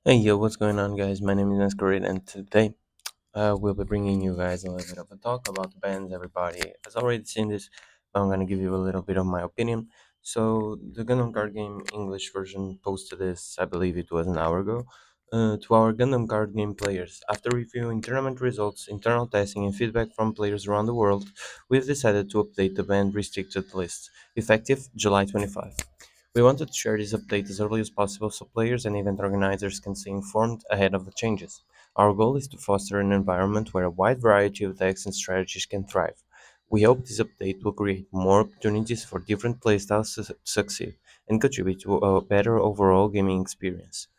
Hey yo, what's going on, guys? My name is Masquerade, and today we'll be bringing you guys a little bit of a talk about bands. Everybody has already seen this, but I'm gonna give you a little bit of my opinion. So, the Gundam card game English version posted this, I believe it was an hour ago, to our Gundam card game players. After reviewing tournament results, internal testing, and feedback from players around the world, we've decided to update the band restricted list, effective July 25. We wanted to share this update as early as possible so players and event organizers can stay informed ahead of the changes. Our goal is to foster an environment where a wide variety of decks and strategies can thrive. We hope this update will create more opportunities for different playstyles to succeed and contribute to a better overall gaming experience.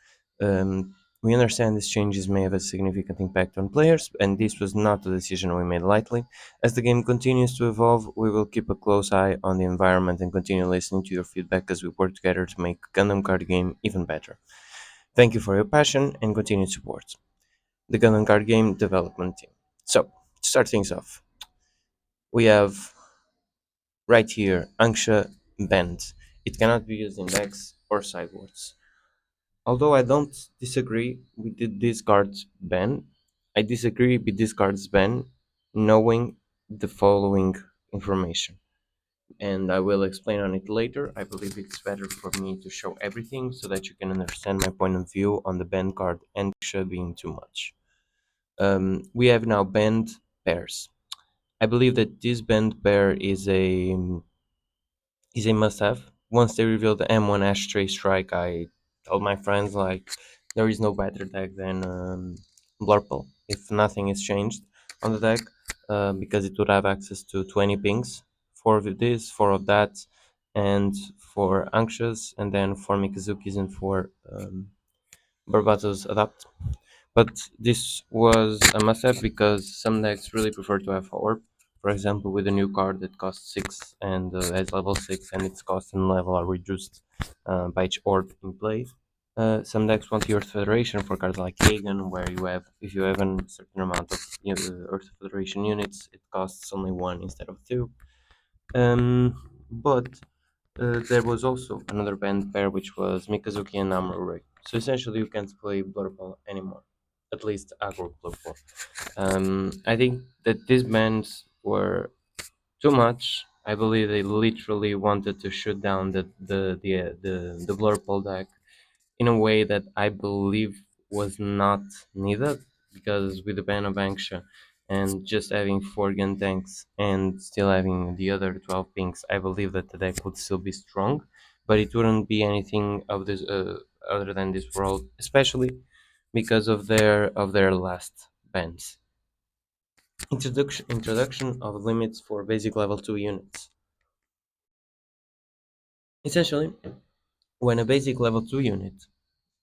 We understand these changes may have a significant impact on players, and this was not a decision we made lightly. As the game continues to evolve, we will keep a close eye on the environment and continue listening to your feedback as we work together to make Gundam card game even better. Thank you for your passion and continued support. The Gundam card game development team. So, to start things off, we have right here Anksha Bend. It cannot be used in decks or sideboards. Although I don't disagree with the discards ban, I disagree with discards ban knowing the following information. And I will explain on it later. I believe it's better for me to show everything so that you can understand my point of view on the band card and should being too much. We have now band pairs. I believe that this band pair is a must-have. Once they revealed the M1 Ashtray Strike, I told my friends like there is no better deck than Blurple. If nothing is changed on the deck, because it would have access to 20 pings, 4 of this, 4 of that, and for Anxious, and then for Mikazuki's and for Barbato's Adapt. But this was a must-have because some decks really prefer to have Orb. For example, with a new card that costs 6 and has level 6 and its cost and level are reduced by each Orb in play. Some decks want the Earth Federation for cards like Kagan, where you have, if you have a certain amount of Earth Federation units, it costs only 1 instead of 2. But there was also another band pair which was Mikazuki and Amuro. So essentially, you can't play Blurple anymore, at least aggro Blurple. I think that these bands were too much. I believe they literally wanted to shoot down the Blurple deck in a way that I believe was not needed because with the ban of Anxia and just having 4 gun tanks and still having the other 12 pinks, I believe that the deck would still be strong, but it wouldn't be anything of this other than this world, especially because of their last bans. Introduction of limits for basic level 2 units. Essentially, when a basic level 2 unit,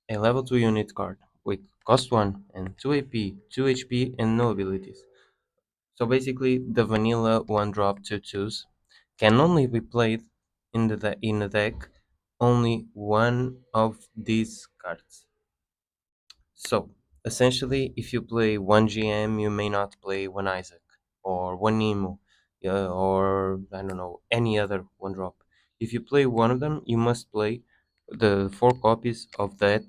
a level 2 unit card with cost 1 and 2 AP, 2 HP, and no abilities. So basically, the vanilla 1 drop 2 twos can only be played in the deck only one of these cards. So essentially, if you play one GM, you may not play one Isaac or one Nemo, or I don't know any other 1 drop. If you play one of them, you must play the 4 copies of that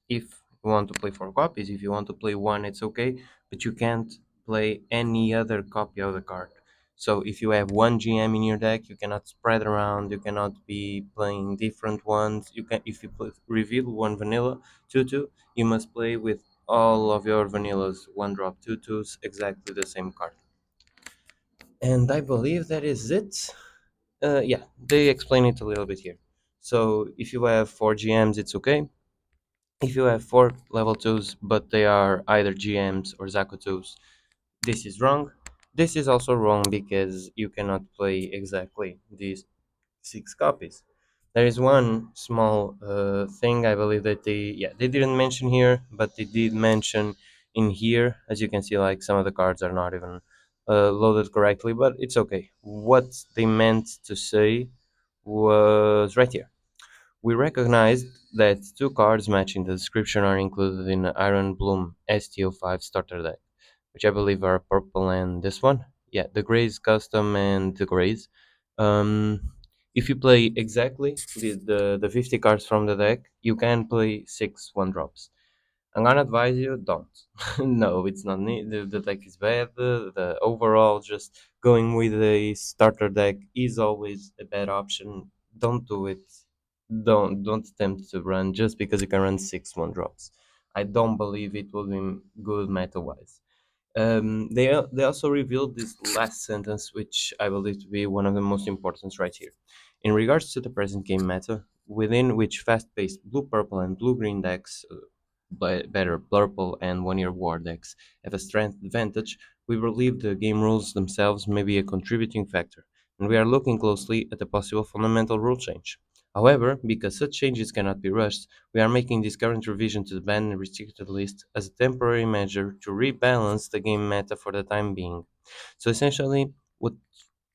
if you want to play 4 copies. If you want to play one, it's okay, but you can't play any other copy of the card. So if you have one GM in your deck, you cannot spread around. You cannot be playing different ones. You can if you reveal one vanilla 2/2, you must play with all of your vanillas 1 drop 2/2s exactly the same card. And I believe that is it. Yeah, they explain it a little bit here. So if you have 4 GMs, it's okay. If you have 4 level 2s, but they are either GMs or Zaku 2s, this is wrong. This is also wrong because you cannot play exactly these 6 copies. There is one small thing I believe that they didn't mention here, but they did mention in here. As you can see, like some of the cards are not even loaded correctly, but it's okay. What they meant to say was right here. We recognized that 2 cards matching the description are included in the Iron Bloom STO5 starter deck, which I believe are purple and this one. Yeah, the Grays custom and the Grays. Um, if you play exactly the 50 cards from the deck, you can play 6 1 drops. I'm gonna advise you, don't. No, it's not need. The deck is bad. The overall just going with a starter deck is always a bad option. Don't do it. Don't attempt to run just because you can run 6 one drops. I don't believe it will be good meta wise. They also revealed this last sentence, which I believe to be one of the most important right here. In regards to the present game meta, within which fast-paced blue, purple, and blue green decks, better purple and one-year war decks, have a strength advantage, we believe the game rules themselves may be a contributing factor, and we are looking closely at a possible fundamental rule change. However, because such changes cannot be rushed, we are making this current revision to the banned and restricted list as a temporary measure to rebalance the game meta for the time being. So essentially, what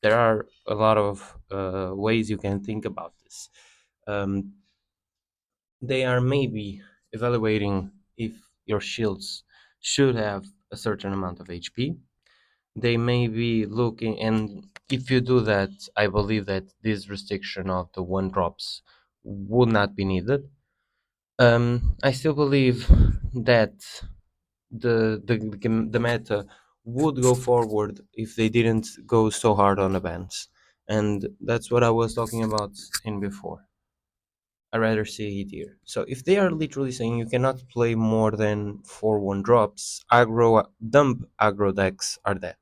there are a lot of ways you can think about this. Um, they are maybe evaluating if your shields should have a certain amount of HP. They may be looking, and if you do that, I believe that this restriction of the one drops would not be needed. I still believe that the meta would go forward if they didn't go so hard on the bans, and that's what I was talking about in before. I rather see it here. So if they are literally saying you cannot play more than 4 one drops, aggro dump aggro decks are dead.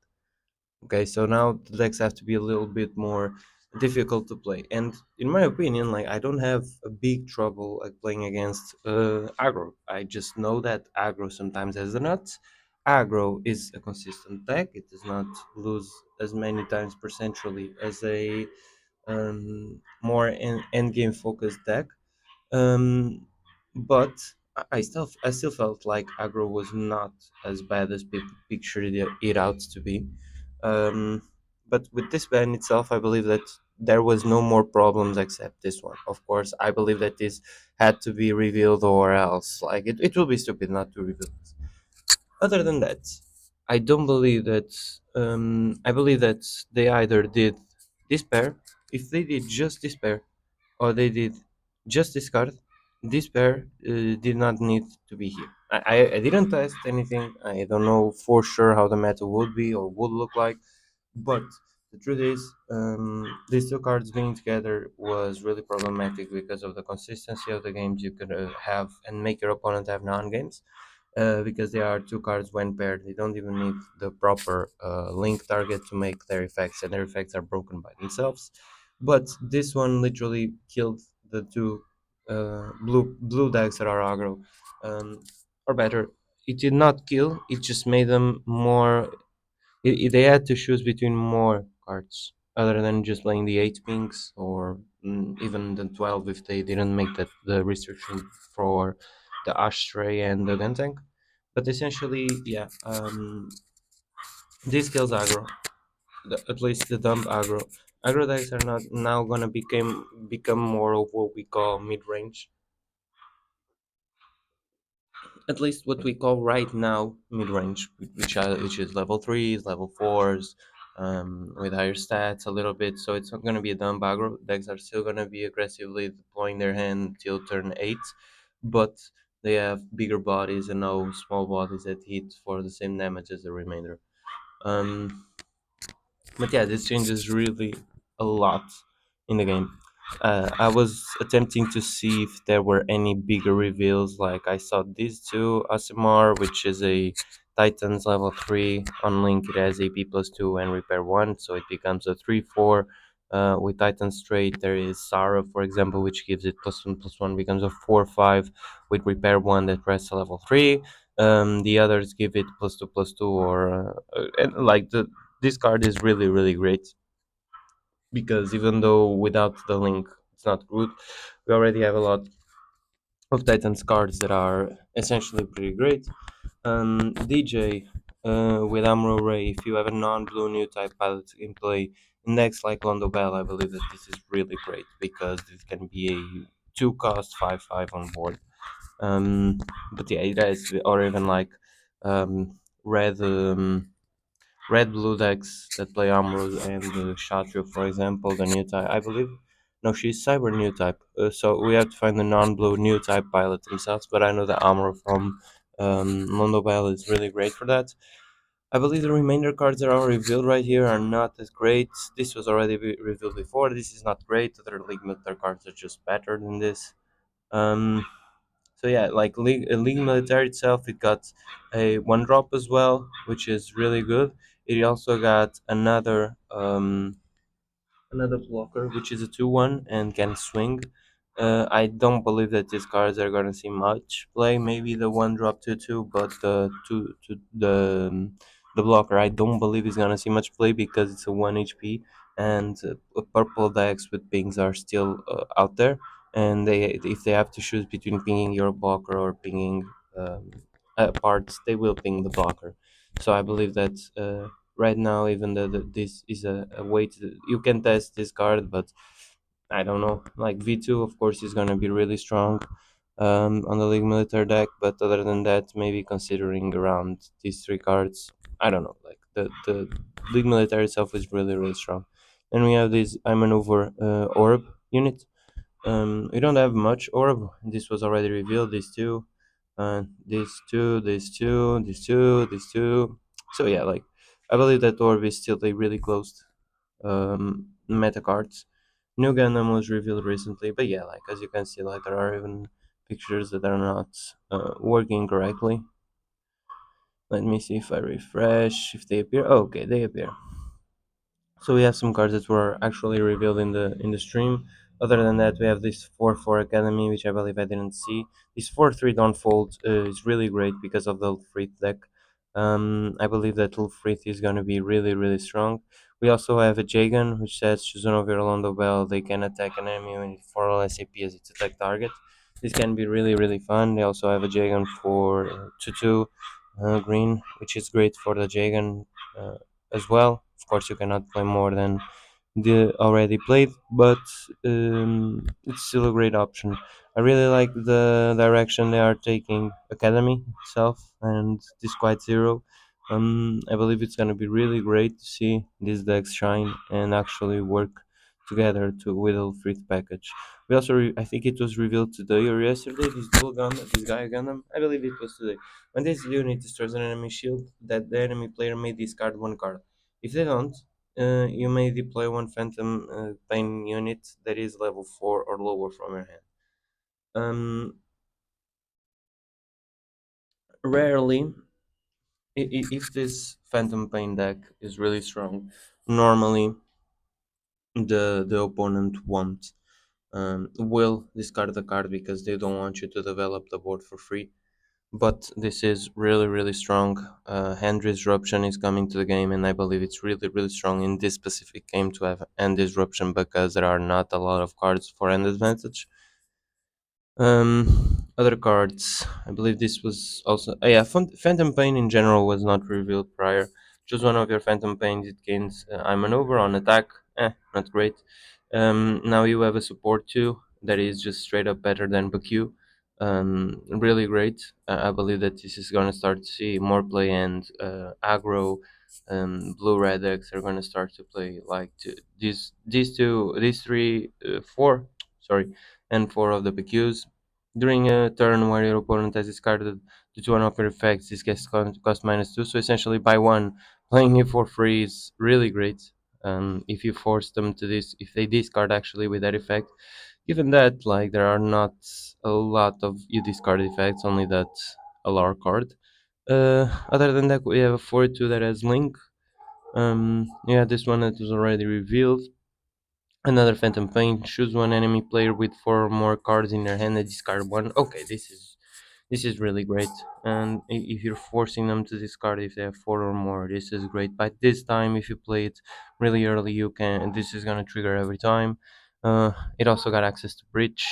Okay, so now the decks have to be a little bit more difficult to play. And in my opinion, like I don't have a big trouble like playing against aggro. I just know that aggro sometimes has the nuts. Aggro is a consistent deck. It does not lose as many times percentually as a more end game focused deck. Um, but I still felt like aggro was not as bad as people pictured it out to be. Um, but with this ban itself, I believe that there was no more problems except this one. Of course, I believe that this had to be revealed or else like it will be stupid not to reveal this. Other than that, I don't believe that. I believe that they either did despair. If they did just despair, or they did just discard. This pair did not need to be here. I didn't test anything. I don't know for sure how the meta would be or would look like, but the truth is, these two cards being together was really problematic because of the consistency of the games you could have and make your opponent have non-games. Because they are two cards when paired. They don't even need the proper link target to make their effects, and their effects are broken by themselves. But this one literally killed the two blue decks that are aggro, or better, it did not kill. It just made them more. They had to choose between more cards other than just playing the 8 pinks or even the 12 if they didn't make that the restriction for the ashtray and the gun tank. But essentially, yeah, this kills aggro. At least the dump aggro. Aggro decks are not now gonna become more of what we call mid range, at least what we call right now mid range, which is level threes, level fours, with higher stats a little bit. So it's not going to be a dumb aggro. Decks are still going to be aggressively deploying their hand till turn 8, but they have bigger bodies and no small bodies that hit for the same damage as the remainder. Um, but yeah, this changes really a lot in the game. I was attempting to see if there were any bigger reveals. Like I saw these two Asimar, which is a Titans level 3. On Link, it has AP +2 and Repair 1, so it becomes a 3/4. With Titan Straight, there is Sarah, for example, which gives it +1/+1, becomes a 4/5 with Repair 1 that rests a level 3. The others give it +2/+2, or and like this card is really really great because even though without the link it's not good, we already have a lot of Titans cards that are essentially pretty great. DJ with Amro Ray, if you have a non-blue new type pilot in play, next like Londo Bell, I believe that this is really great because this can be a 2 cost 5/5 on board. But yeah, it has, or even like um, red. Red blue decks that play Amruz and Kshatriya, for example, the new type, I believe. No, she's Cyber new type. So we have to find the non blue new type pilot themselves, but I know the Amro from Mondo Bell is really great for that. I believe the remainder cards that are revealed right here are not as great. This was already revealed before. This is not great. Other League Military cards are just better than this. Um, so yeah, like League Military itself, it got a one drop as well, which is really good. It also got another blocker, which is a 2-1 and can swing. I don't believe that these cards are gonna see much play. Maybe the one drop 2-2, but the blocker I don't believe is gonna see much play because it's a 1 HP and purple decks with pings are still out there. And they if they have to choose between pinging your blocker or pinging parts, they will ping the blocker. So I believe that. Right now, even though this is a way to you can test this card, but I don't know. Like V2, of course, is gonna be really strong on the League Military deck, but other than that, maybe considering around these three cards, I don't know. Like the League Military itself is really strong. And we have this I maneuver orb unit. We don't have much orb. This was already revealed. These two, these two, these two, these two, these two. So yeah, like I believe that orb is still a really closed meta cards. New Gundam was revealed recently, but yeah, like as you can see, like there are even pictures that are not working correctly. Let me see if I refresh if they appear. Oh, okay, they appear. So we have some cards that were actually revealed in the stream. Other than that, we have this 4-4 Academy, which I believe I didn't see. This 4-3 Dawnfold is really great because of the Ulfrith deck. I believe that Ulfrith is going to be really strong. We also have a Jagan, which says choose one of your Londo Bell. They can attack an enemy with 4 all SAP as its attack target. This can be really fun. They also have a Jagan for 2-2 green, which is great for the Jagan as well. Of course, you cannot play more than the already played, but it's still a great option. I really like the direction they are taking Academy itself and this Quiet Zero. I believe it's gonna be really great to see these decks shine and actually work together to whittle free package. We also, I think it was revealed today or yesterday. This dual gun, this guy Gundam. I believe it was today. When this unit destroys an enemy shield, that the enemy player may discard one card. If they don't, you may deploy one Phantom Pain unit that is level 4 or lower from your hand. Rarely, if this Phantom Pain deck is really strong, normally the opponent won't will discard the card because they don't want you to develop the board for free. But this is really strong. Hand disruption is coming to the game, and I believe it's really strong in this specific game to have hand disruption because there are not a lot of cards for hand advantage. Other cards. I believe this was also. Yeah, Phantom Pain in general was not revealed prior. Choose one of your Phantom Pains. It gains I maneuver on attack. Not great. Now you have a support too that is just straight up better than BQ. Really great. I believe that this is gonna start to see more play and aggro. Blue red decks are gonna start to play like these three four. Sorry, and 4 of the PQs. During a turn where your opponent has discarded the 2 one of your effects, this gets cost -2. So essentially, by one, playing it for free is really great. If you force them to this, if they discard actually with that effect, given that like there are not a lot of you discard effects, only that Alar card. Other than that, we have a 4-2 that has Link. Yeah, this one that was already revealed. Another Phantom Pain. Choose one enemy player with 4 or more cards in their hand and discard one. Okay, this is really great. And if you're forcing them to discard if they have 4 or more, this is great. But this time, if you play it really early, you can. This is gonna trigger every time. It also got access to Breach.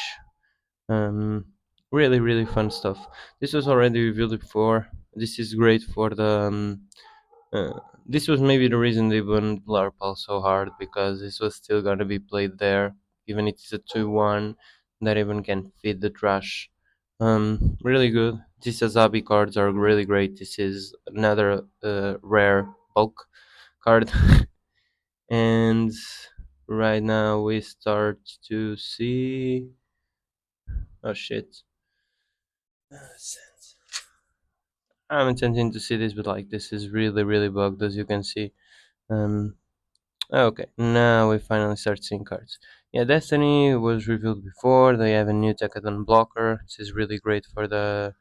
Um, really fun stuff. This was already revealed before. This is great for the uh, this was maybe the reason they banned Blarpal so hard because this was still gonna be played there, even if it's a 2-1 that even can feed the trash. Really good. These Azabi cards are really great. This is another rare bulk card, and right now we start to see. Oh shit! I'm attempting to see this, but like this is really really bugged as you can see. Um, okay, now we finally start seeing cards. Yeah, Destiny was revealed before. They have a new Tekadon blocker. This is really great for the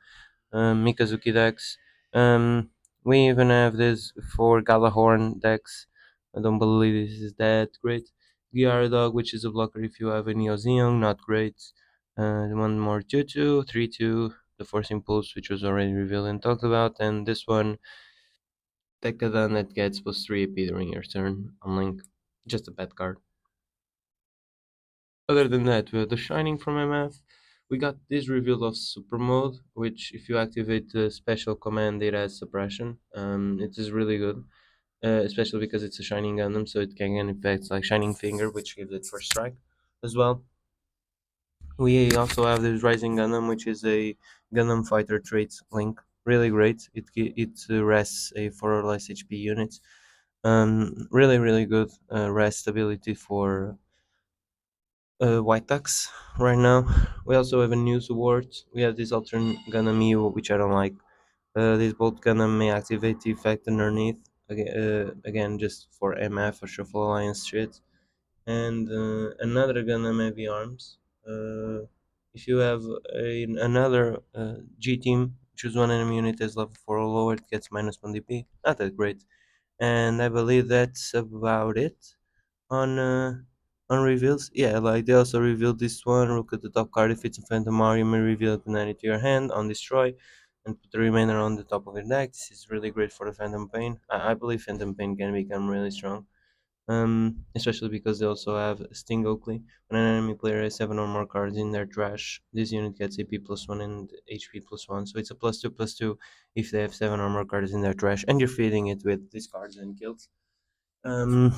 Mikazuki decks. Um, we even have this for Galahorn decks. I don't believe this is that great. Gyarados, which is a blocker if you have any Ozeong, not great. One more 2-2, 3-2, the Force Impulse, which was already revealed and talked about, and this one, Tekadon that gets plus 3 AP during your turn on Link. Just a bad card. Other than that, we have the Shining from MF. We got this reveal of Super Mode, which if you activate the special command, it has suppression. It is really good, especially because it's a Shining Gundam, so it can get effects like Shining Finger, which gives it first strike as well. We also have this Rising Gundam, which is a Gundam Fighter trait link. Really great. It rests a 4 or less HP unit. Really really good rest ability for White Ducks right now. We also have a news award. We have this alternate Gundam EU, which I don't like. This bolt Gundam may activate the effect underneath. Again, just for MF or Shuffle Alliance shit. And another Gundam heavy arms. If you have another G team, choose one enemy unit as level 4 or lower, it gets minus 1 DP. Not that great. And I believe that's about it on reveals. Yeah, like they also revealed this one. Look at the top card. If it's a Phantom Mario, you may reveal it and add it to your hand on destroy, and put the remainder on the top of your deck. This is really great for the Phantom Pain. I believe Phantom Pain can become really strong. Especially because they also have Sting Oakley. When an enemy player has 7 or more cards in their trash, this unit gets AP plus 1 and HP plus 1. So it's a plus 2 if they have 7 or more cards in their trash, and you're feeding it with these cards and kills. Um,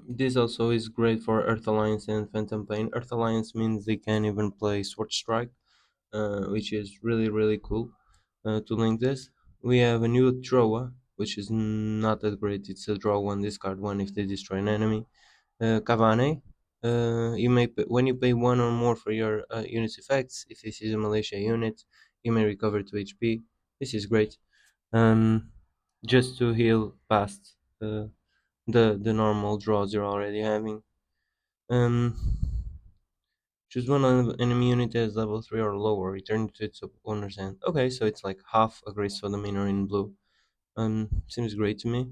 this also is great for Earth Alliance and Phantom Pain. Earth Alliance means they can even play Sword Strike, which is really really cool. To link this, we have a new Troa, which is not that great. It's a draw one, discard one if they destroy an enemy. Cavane, you may when you pay one or more for your unit's effects. If this is a militia unit, you may recover 2 HP. This is great. Um, just to heal past the normal draws you're already having. Um, choose one enemy unit as level 3 or lower, return it to its owner's hand. Okay, so it's like half a Grace Sodominer in blue. Seems great to me.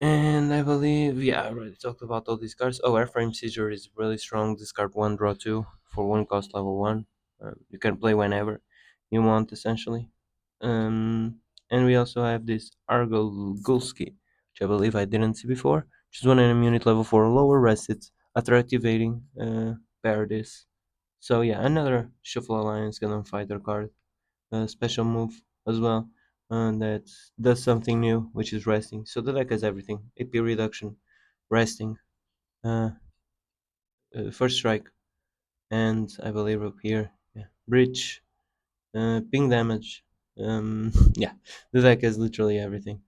And I believe, yeah, I already talked about all these cards. Oh, Airframe Seizure is really strong. Discard 1, draw 2 for 1 cost level 1. You can play whenever you want, essentially. Um, and we also have this Argo Gulski, which I believe I didn't see before. Choose one enemy unit level 4 or lower, rest it after activating pair this. So yeah, another Shuffle Alliance Gundam Fighter card. Special move as well. That does something new, which is resting. So the deck has everything: AP reduction, resting, uh, first strike, and I believe up here, yeah, breach, ping damage. Yeah, the deck has literally everything.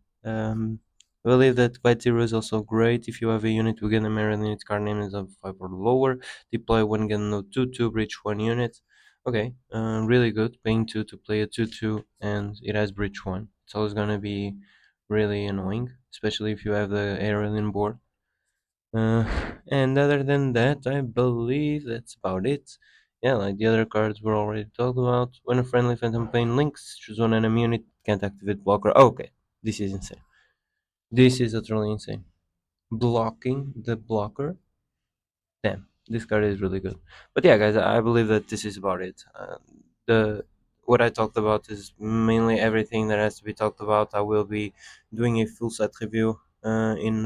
I believe that White Zero is also great if you have a unit with a mirror and its card name is of 5 or lower. Deploy one gun no 2 breach 1 unit. Okay, really good. Paying 2 to play a 2 and it has breach 1. It's always gonna be really annoying, especially if you have the alien board. Uh, and other than that, I believe that's about it. Yeah, like the other cards were already talked about. When a friendly Phantom Pain links, choose one enemy unit, can't activate blocker. Oh, okay, this is insane. This is utterly insane. Blocking the blocker. Damn, this card is really good. But yeah, guys, I believe that this is about it. The what I talked about is mainly everything that has to be talked about. I will be doing a full set review in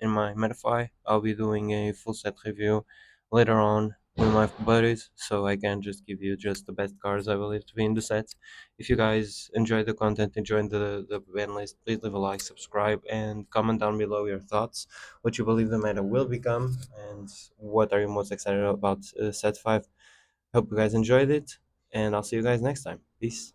my metafy. I'll be doing a full set review later on with my buddies, so I can just give you just the best cards I believe to be in the set. If you guys enjoy the content, enjoy the band list, please leave a like, subscribe, and comment down below your thoughts, what you believe the meta will become, and what are you most excited about set 5. Hope you guys enjoyed it, and I'll see you guys next time. Peace.